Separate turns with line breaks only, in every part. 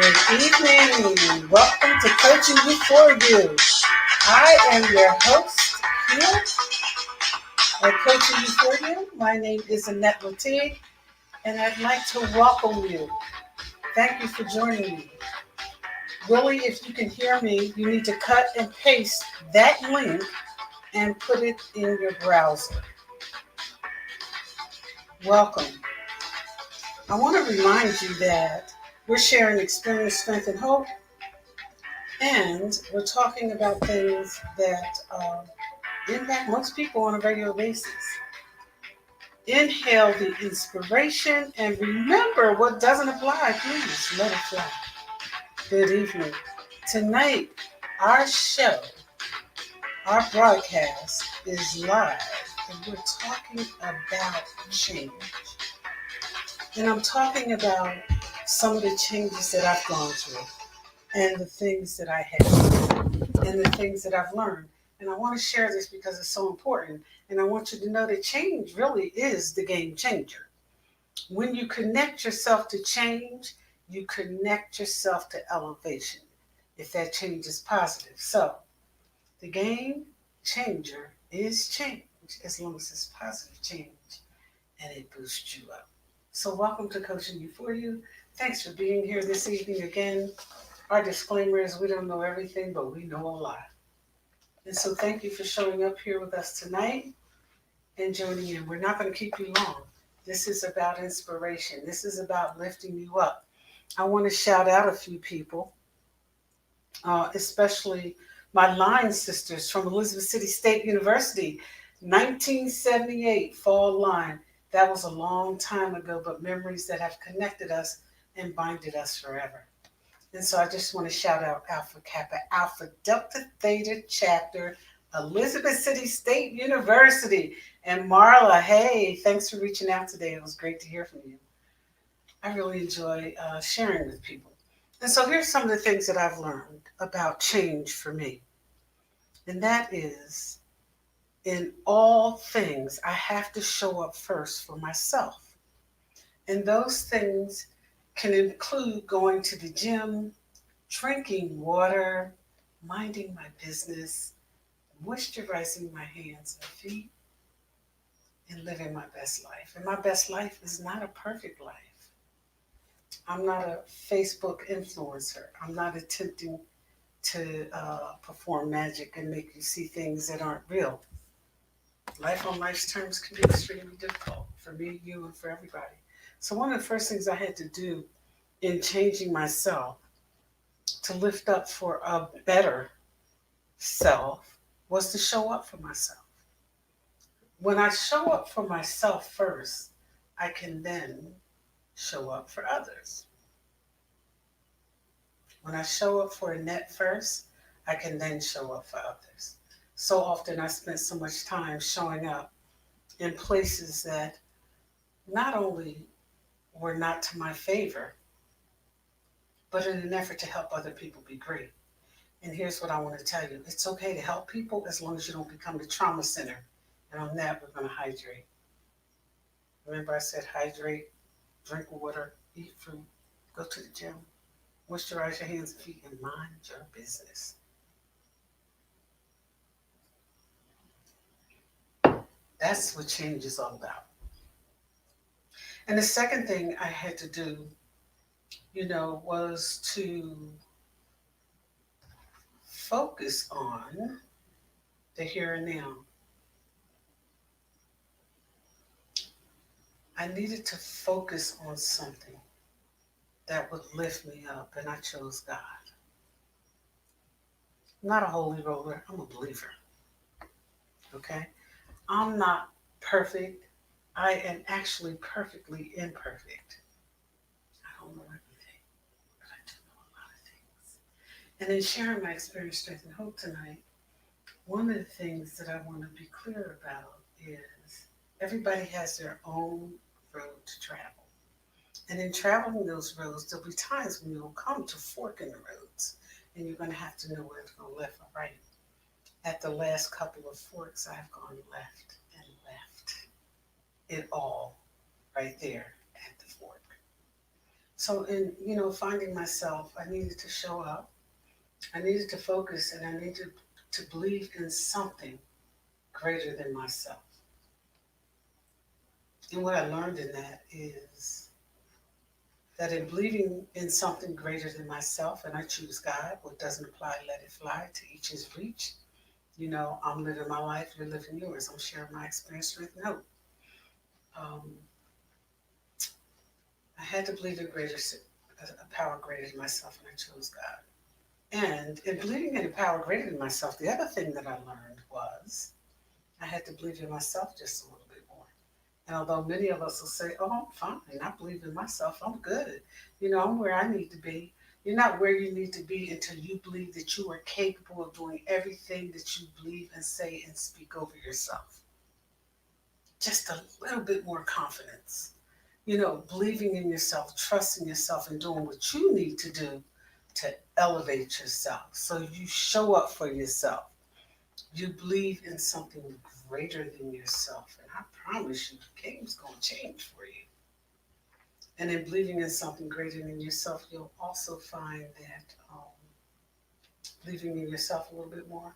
Good evening. Welcome to Coaching4U. I am your host here at Coaching4U. My name is Annette Latique, and I'd like to welcome you. Thank you for joining me. Really, if you can hear me, you need to cut and paste that link and put it in your browser. Welcome. I want to remind you that we're sharing experience, strength, and hope. And we're talking about things that impact most people on a regular basis. Inhale the inspiration and remember what doesn't apply, please let it fly. Good evening. Tonight, our show, our broadcast is live and we're talking about change. And I'm talking about some of the changes that I've gone through and the things that I have and the things that I've learned. And I want to share this because it's so important. And I want you to know that change really is the game changer. When you connect yourself to change, you connect yourself to elevation, if that change is positive. So the game changer is change as long as it's positive change and it boosts you up. So welcome to Coaching You For You. Thanks for being here this evening again. Our disclaimer is we don't know everything, but we know a lot. And so thank you for showing up here with us tonight and joining in. We're not going to keep you long. This is about inspiration. This is about lifting you up. I want to shout out a few people, especially my line sisters from Elizabeth City State University, 1978 fall line. That was a long time ago, but memories that have connected us and binded us forever. And so I just want to shout out Alpha Kappa, Alpha Delta Theta Chapter, Elizabeth City State University. And Marla, hey, thanks for reaching out today. It was great to hear from you. I really enjoy sharing with people. And so here's some of the things that I've learned about change for me. And that is, in all things, I have to show up first for myself. And those things can include going to the gym, drinking water, minding my business, moisturizing my hands and feet, and living my best life. And my best life is not a perfect life. I'm not a Facebook influencer. I'm not attempting to perform magic and make you see things that aren't real. Life on life's terms can be extremely difficult for me, you, and for everybody. So one of the first things I had to do in changing myself to lift up for a better self was to show up for myself. When I show up for myself first, I can then show up for others. When I show up for Annette first, I can then show up for others. So often I spent so much time showing up in places that not only were not to my favor, but in an effort to help other people be great. And here's what I want to tell you. It's okay to help people as long as you don't become the trauma center. And on that, we're going to hydrate. Remember I said hydrate, drink water, eat fruit, go to the gym, moisturize your hands and feet, and mind your business. That's what change is all about. And the second thing I had to do, was to focus on the here and now. I needed to focus on something that would lift me up, and I chose God. I'm not a holy roller, I'm a believer. Okay? I'm not perfect. I am actually perfectly imperfect. I don't know everything, but I do know a lot of things. And in sharing my experience, strength, and hope tonight, one of the things that I want to be clear about is everybody has their own road to travel. And in traveling those roads, there'll be times when you'll come to fork in the roads, and you're going to have to know where to go left or right. At the last couple of forks, I've gone left and left. It all right there at the fork. So in, finding myself, I needed to show up, I needed to focus, and I needed to believe in something greater than myself. And what I learned in that is that in believing in something greater than myself, and I choose God, what doesn't apply, let it fly, to each his reach. I'm living my life, you're living yours. I'm sharing my experience, strength, and hope. Um, I had to believe in a power greater than myself, and I chose God. And in believing in a power greater than myself, the other thing that I learned was I had to believe in myself just a little bit more. And although many of us will say, "Oh, I'm fine. I believe in myself. I'm good. I'm where I need to be." You're not where you need to be until you believe that you are capable of doing everything that you believe and say and speak over yourself. Just a little bit more confidence. Believing in yourself, trusting yourself, and doing what you need to do to elevate yourself. So you show up for yourself. You believe in something greater than yourself. And I promise you, the game's going to change for you. And in believing in something greater than yourself, you'll also find that believing in yourself a little bit more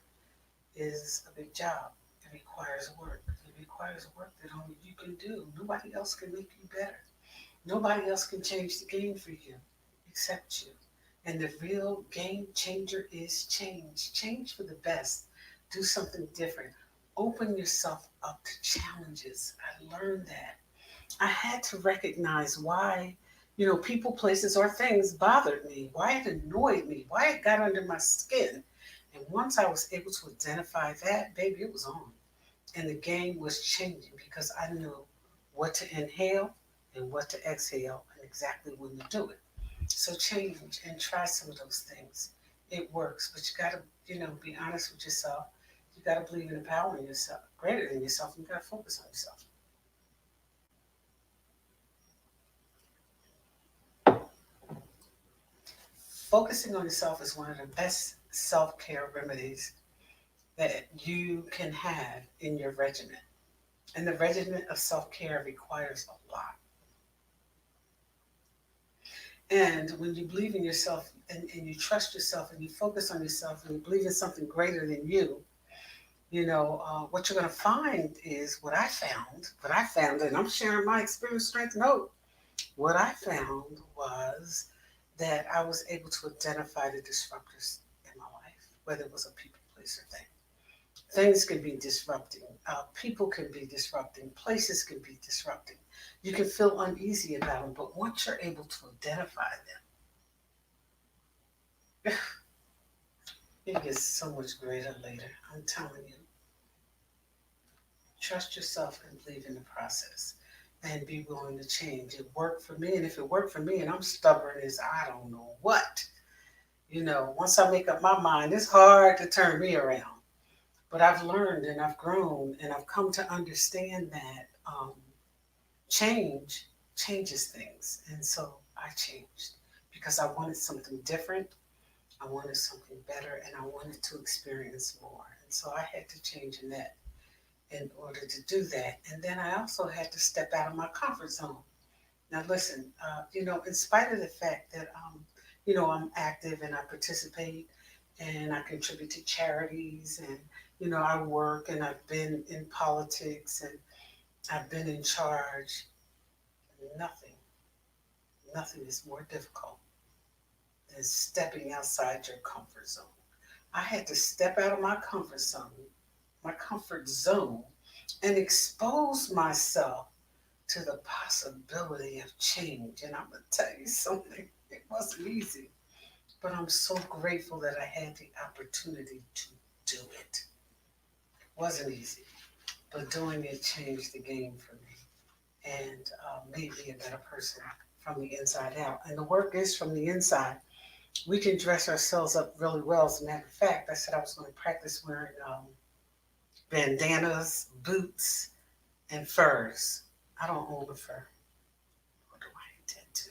is a big job. It requires work. It requires work that only you can do. Nobody else can make you better. Nobody else can change the game for you except you. And the real game changer is change. Change for the best. Do something different. Open yourself up to challenges. I learned that. I had to recognize why, people, places, or things bothered me, why it annoyed me, why it got under my skin. And once I was able to identify that, baby, it was on. And the game was changing because I knew what to inhale and what to exhale and exactly when to do it. So change and try some of those things. It works, but you gotta, be honest with yourself. You gotta believe in the power in yourself, greater than yourself, and you gotta focus on yourself. Focusing on yourself is one of the best self-care remedies that you can have in your regimen. And the regimen of self-care requires a lot. And when you believe in yourself and you trust yourself and you focus on yourself and you believe in something greater than you, what you're going to find is what I found, and I'm sharing my experience, strength, and hope. What I found was that I was able to identify the disruptors in my life, whether it was a people, place, or thing. Things can be disrupting. People can be disrupting. Places can be disrupting. You can feel uneasy about them, but once you're able to identify them, it gets so much greater later. I'm telling you. Trust yourself and believe in the process and be willing to change. It worked for me, and if it worked for me and I'm stubborn as I don't know what, once I make up my mind, it's hard to turn me around. But I've learned and I've grown and I've come to understand that change changes things. And so I changed because I wanted something different, I wanted something better, and I wanted to experience more. And so I had to change in order to do that. And then I also had to step out of my comfort zone. Now, listen, in spite of the fact that, I'm active and I participate and I contribute to charities and, I work and I've been in politics and I've been in charge, nothing, nothing is more difficult than stepping outside your comfort zone. I had to step out of my comfort zone, and expose myself to the possibility of change. And I'm going to tell you something, it wasn't easy, but I'm so grateful that I had the opportunity to do it. It wasn't easy, but doing it changed the game for me and made me a better person from the inside out. And the work is from the inside. We can dress ourselves up really well. As a matter of fact, I said I was going to practice wearing bandanas, boots, and furs. I don't own a fur, nor do I intend to.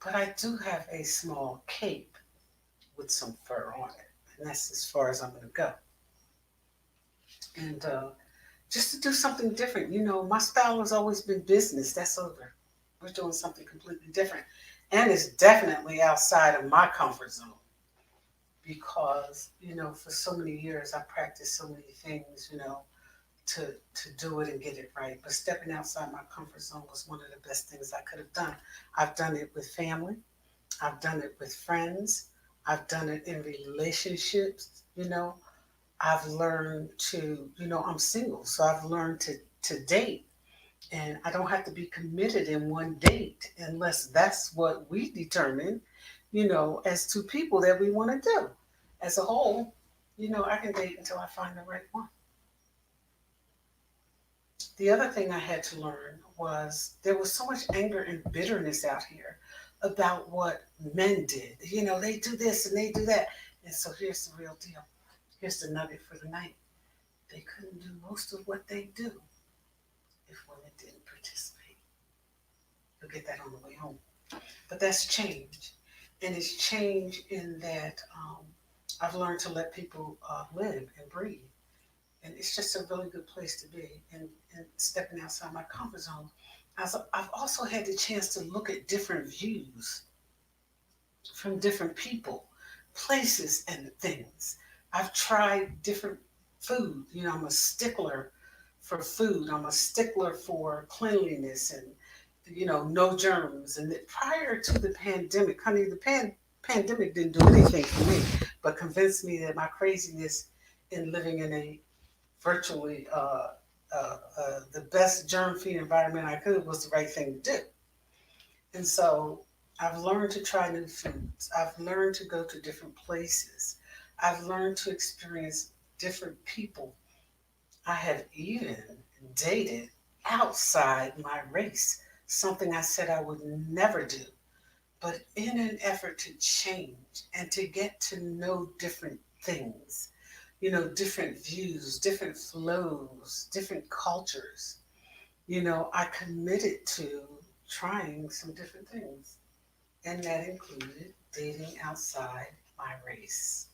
But I do have a small cape with some fur on it. And that's as far as I'm going to go. And just to do something different. My style has always been business. That's over. We're doing something completely different. And it's definitely outside of my comfort zone because, for so many years I practiced so many things, to do it and get it right. But stepping outside my comfort zone was one of the best things I could have done. I've done it with family, I've done it with friends, I've done it in relationships. I've learned I'm single, so I've learned to date. And I don't have to be committed in one date unless that's what we determine, as two people that we want to do. As a whole, I can date until I find the right one. The other thing I had to learn was there was so much anger and bitterness out here about what men did. They do this and they do that. And so here's the real deal. Here's the nugget for the night. They couldn't do most of what they do if women didn't participate. You'll get that on the way home. But that's change. And it's change in that I've learned to let people live and breathe. And it's just a really good place to be. And stepping outside my comfort zone, I've also had the chance to look at different views from different people, places, and things. I've tried different food. I'm a stickler for food. I'm a stickler for cleanliness and no germs. And prior to the pandemic, honey, the pandemic didn't do anything for me, but convinced me that my craziness in living in a virtually the best germ-free environment I could was the right thing to do. And so I've learned to try new foods. I've learned to go to different places. I've learned to experience different people. I have even dated outside my race, something I said I would never do. But in an effort to change and to get to know different things, different views, different flows, different cultures, I committed to trying some different things. And that included dating outside my race.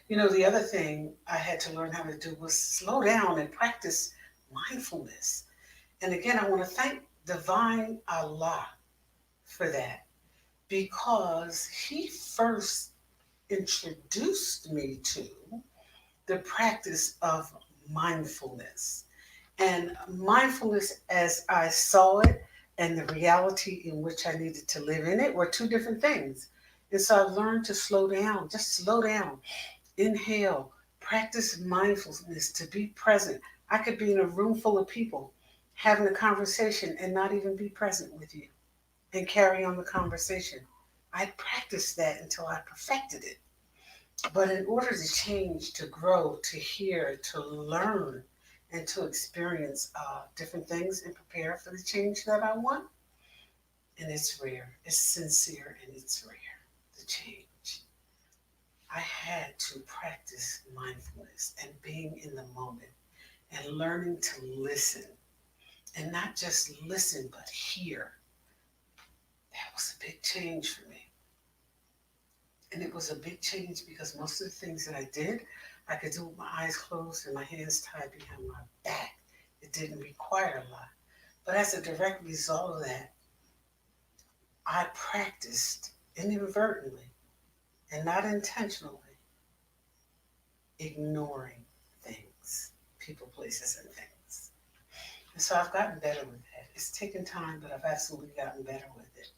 The other thing I had to learn how to do was slow down and practice mindfulness. And again, I want to thank Divine Allah for that because He first introduced me to the practice of mindfulness. And mindfulness, as I saw it, and the reality in which I needed to live in it were two different things. And so I learned to slow down, just slow down, inhale, practice mindfulness, to be present. I could be in a room full of people having a conversation and not even be present with you and carry on the conversation. I practiced that until I perfected it. But in order to change, to grow, to hear, to learn, and to experience different things and prepare for the change that I want, and it's rare, it's sincere, and it's rare, the change. I had to practice mindfulness and being in the moment and learning to listen. And not just listen, but hear. That was a big change for me. And it was a big change because most of the things that I did, I could do with my eyes closed and my hands tied behind my back. It didn't require a lot. But as a direct result of that, I practiced inadvertently and not intentionally ignoring things, people, places, and things. And so I've gotten better with that. It's taken time, but I've absolutely gotten better with it.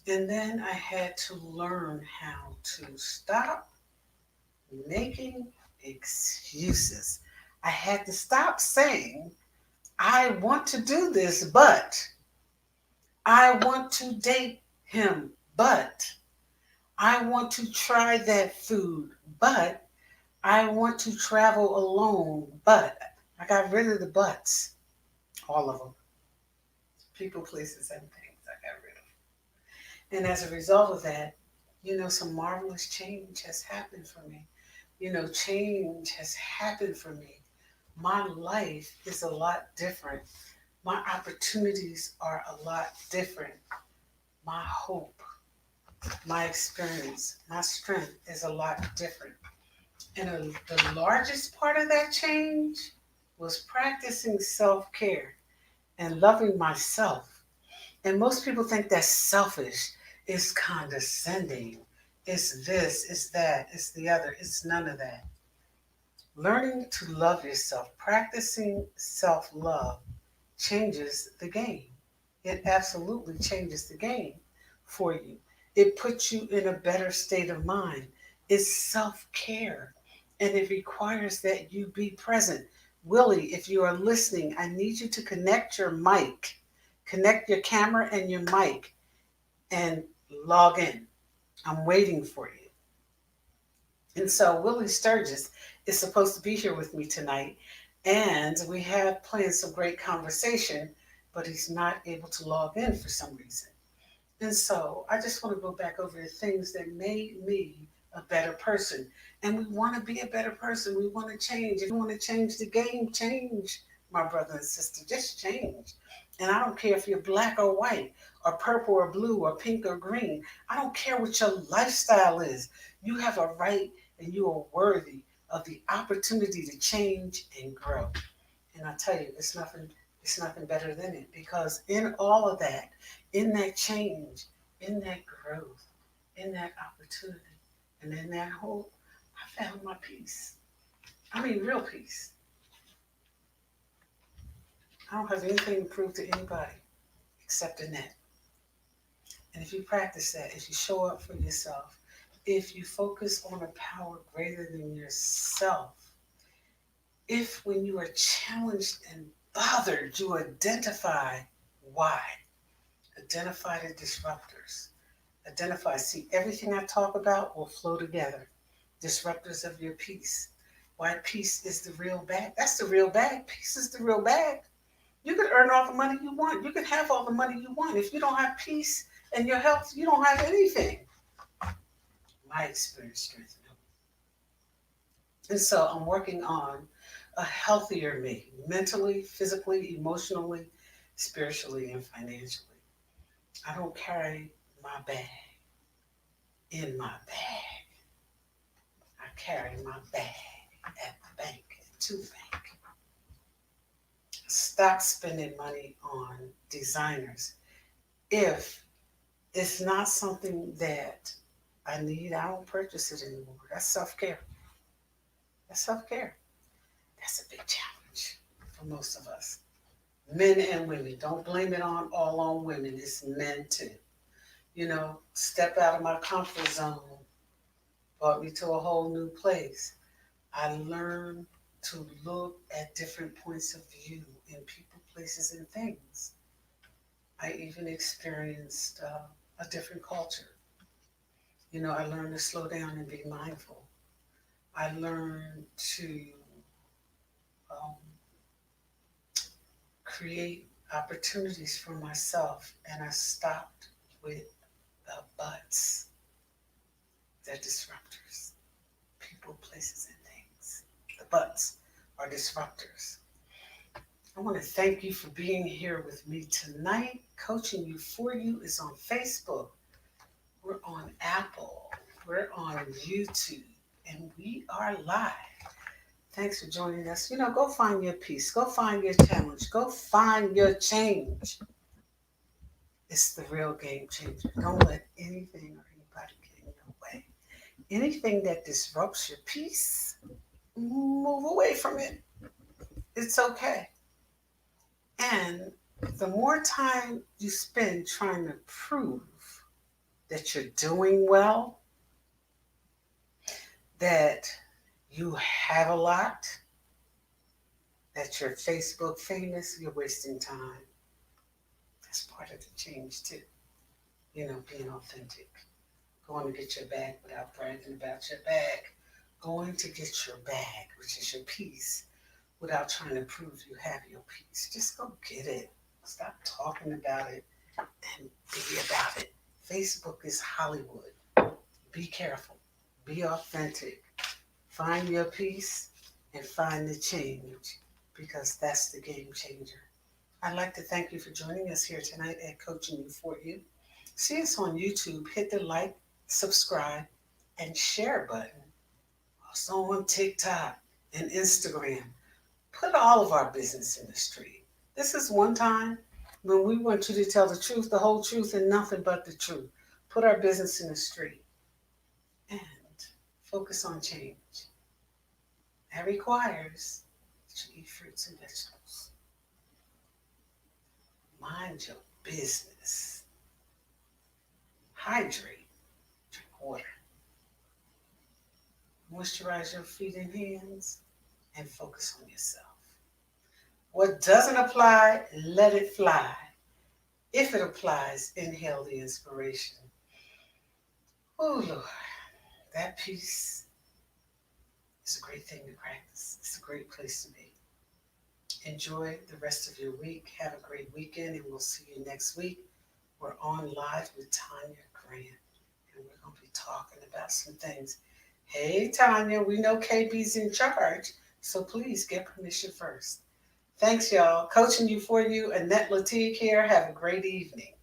And then I had to learn how to stop making excuses. I had to stop saying, I want to do this, but I want to date him, but I want to try that food, but I want to travel alone, but I got rid of the buts, all of them. People, places, and things I got rid of. And as a result of that, some marvelous change has happened for me. Change has happened for me. My life is a lot different. My opportunities are a lot different. My hope, my experience, my strength is a lot different. And the largest part of that change was practicing self-care and loving myself And most people think that's selfish. It's condescending. It's this, it's that, it's the other. It's none of that. Learning to love yourself, practicing self love changes the game. It absolutely changes the game for you. It puts you in a better state of mind. It's self care and it requires that you be present. Willie, if you are listening, I need you to connect your mic, connect your camera and your mic, and log in. I'm waiting for you. And so Willie Sturgis is supposed to be here with me tonight, and we have planned some great conversation, but he's not able to log in for some reason. And so I just want to go back over the things that made me a better person. And we want to be a better person. We want to change. If you want to change the game, change, my brother and sister. Just change. And I don't care if you're black or white, or purple or blue, or pink or green. I don't care what your lifestyle is. You have a right and you are worthy of the opportunity to change and grow. And I tell you, it's nothing better than it, because in all of that, in that change, in that growth, in that opportunity, and in that hope, I found my peace. I mean, real peace. I don't have anything to prove to anybody except in that. And if you practice that, if you show up for yourself, if you focus on a power greater than yourself, if when you are challenged and bothered, you identify why. Identify the disruptors. Identify, see, everything I talk about will flow together. Disruptors of your peace. Why peace is the real bag. That's the real bag. Peace is the real bag. You can earn all the money you want. You can have all the money you want. If you don't have peace and your health, you don't have anything. My experience, strength, and hope. And so I'm working on a healthier me, mentally, physically, emotionally, spiritually, and financially. I don't carry my bag in my bag. I carry my bag at the bank, to the bank. Stop spending money on designers. If it's not something that I need, I don't purchase it anymore. That's self-care. That's self-care. That's a big challenge for most of us. Men and women. Don't blame it on all on women. It's men too. Step out of my comfort zone brought me to a whole new place. I learned to look at different points of view in people, places, and things. I even experienced a different culture. I learned to slow down and be mindful. I learned to um, create opportunities for myself, and I stopped with the buts, the disruptors, people, places, and things. The buts are disruptors. I want to thank you for being here with me tonight. Coaching You For You is on Facebook. We're on Apple. We're on YouTube. And we are live. Thanks for joining us. Go find your peace. Go find your challenge. Go find your change. It's the real game changer. Don't let anything or anybody get in your way. Anything that disrupts your peace, move away from it. It's okay. And the more time you spend trying to prove that you're doing well, that you have a lot, that you're Facebook famous, you're wasting time. That's part of the change too. Being authentic. Going to get your bag without bragging about your bag. Going to get your bag, which is your peace, without trying to prove you have your peace. Just go get it. Stop talking about it and be about it. Facebook is Hollywood. Be careful. Be authentic. Find your peace and find the change, because that's the game changer. I'd like to thank you for joining us here tonight at Coaching You4U. See us on YouTube. Hit the like, subscribe, and share button. Also on TikTok and Instagram. Put all of our business in the street. This is one time. When we want you to tell the truth, the whole truth, and nothing but the truth. Put our business in the street and focus on change. That requires that you eat fruits and vegetables. Mind your business. Hydrate. Drink water. Moisturize your feet and hands and focus on yourself. What doesn't apply, let it fly. If it applies, inhale the inspiration. Oh, Lord, that peace is a great thing to practice. It's a great place to be. Enjoy the rest of your week. Have a great weekend, and we'll see you next week. We're on live with Tanya Grant, and we're going to be talking about some things. Hey, Tanya, we know KB's in charge, so please get permission first. Thanks, y'all. Coaching you for you, Annette Latique here. Have a great evening.